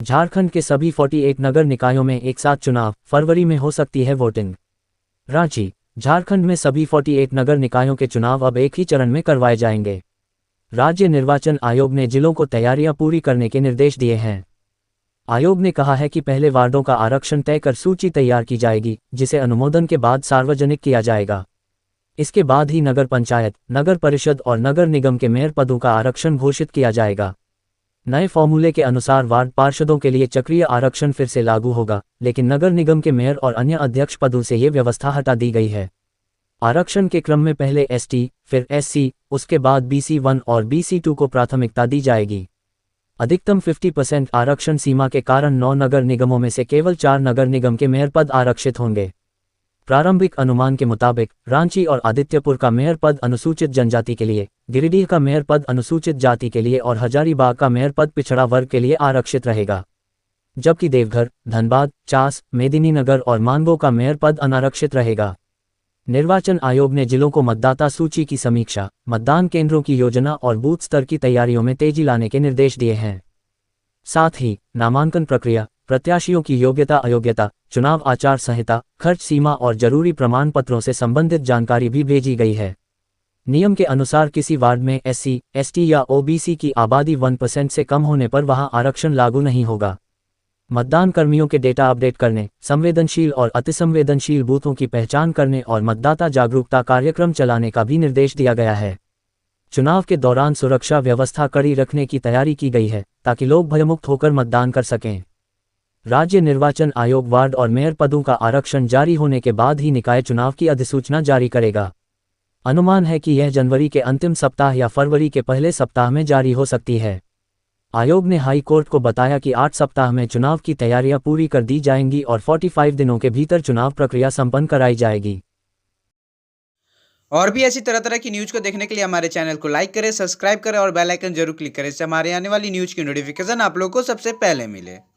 झारखंड के सभी 48 नगर निकायों में एक साथ चुनाव, फरवरी में हो सकती है वोटिंग। रांची। झारखंड में सभी 48 नगर निकायों के चुनाव अब एक ही चरण में करवाए जाएंगे। राज्य निर्वाचन आयोग ने जिलों को तैयारियां पूरी करने के निर्देश दिए हैं। आयोग ने कहा है कि पहले वार्डों का आरक्षण तय कर सूची तैयार की जाएगी, जिसे अनुमोदन के बाद सार्वजनिक किया जाएगा। इसके बाद ही नगर पंचायत, नगर परिषद और नगर निगम के मेयर पदों का आरक्षण घोषित किया जाएगा। नए फॉर्मूले के अनुसार वार्ड पार्षदों के लिए चक्रीय आरक्षण फिर से लागू होगा, लेकिन नगर निगम के मेयर और अन्य अध्यक्ष पदों से ये व्यवस्था हटा दी गई है। आरक्षण के क्रम में पहले एसटी, फिर एससी, उसके बाद BC1 और BC2 को प्राथमिकता दी जाएगी। अधिकतम 50% आरक्षण सीमा के कारण 9 नगर निगमों में से केवल 4 नगर निगम के मेयर पद आरक्षित होंगे। प्रारंभिक अनुमान के मुताबिक रांची और आदित्यपुर का मेयर पद अनुसूचित जनजाति के लिए, गिरिडीह का मेयर पद अनुसूचित जाति के लिए और हजारीबाग का मेयर पद पिछड़ा वर्ग के लिए आरक्षित रहेगा। जबकि देवघर, धनबाद, चास, मेदिनीनगर और मानगो का मेयर पद अनारक्षित रहेगा। निर्वाचन आयोग ने जिलों को मतदाता सूची की समीक्षा, मतदान केंद्रों की योजना और बूथ स्तर की तैयारियों में तेजी लाने के निर्देश दिए हैं। साथ ही नामांकन प्रक्रिया, प्रत्याशियों की योग्यता अयोग्यता, चुनाव आचार संहिता, खर्च सीमा और जरूरी प्रमाण पत्रों से संबंधित जानकारी भी भेजी गई है। नियम के अनुसार किसी वार्ड में SC, ST या OBC की आबादी 1% से कम होने पर वहां आरक्षण लागू नहीं होगा। मतदान कर्मियों के डेटा अपडेट करने, संवेदनशील और अतिसंवेदनशील बूथों की पहचान करने और मतदाता जागरूकता कार्यक्रम चलाने का भी निर्देश दिया गया है। चुनाव के दौरान सुरक्षा व्यवस्था कड़ी रखने की तैयारी की गई है, ताकि लोग भयमुक्त होकर मतदान कर सकें। राज्य निर्वाचन आयोग वार्ड और मेयर पदों का आरक्षण जारी होने के बाद ही निकाय चुनाव की अधिसूचना जारी करेगा। अनुमान है कि यह जनवरी के अंतिम सप्ताह या फरवरी के पहले सप्ताह में जारी हो सकती है। आयोग ने हाई कोर्ट को बताया कि 8 सप्ताह में चुनाव की तैयारियां पूरी कर दी जाएंगी और 45 दिनों के भीतर चुनाव प्रक्रिया संपन्न कराई जाएगी। और भी ऐसी तरह तरह की न्यूज़ को देखने के लिए हमारे चैनल को लाइक करें, सब्सक्राइब करें और बेल आइकन जरूर क्लिक करें, इससे हमारे आने वाली न्यूज़ की नोटिफिकेशन आप लोगों को सबसे पहले मिले।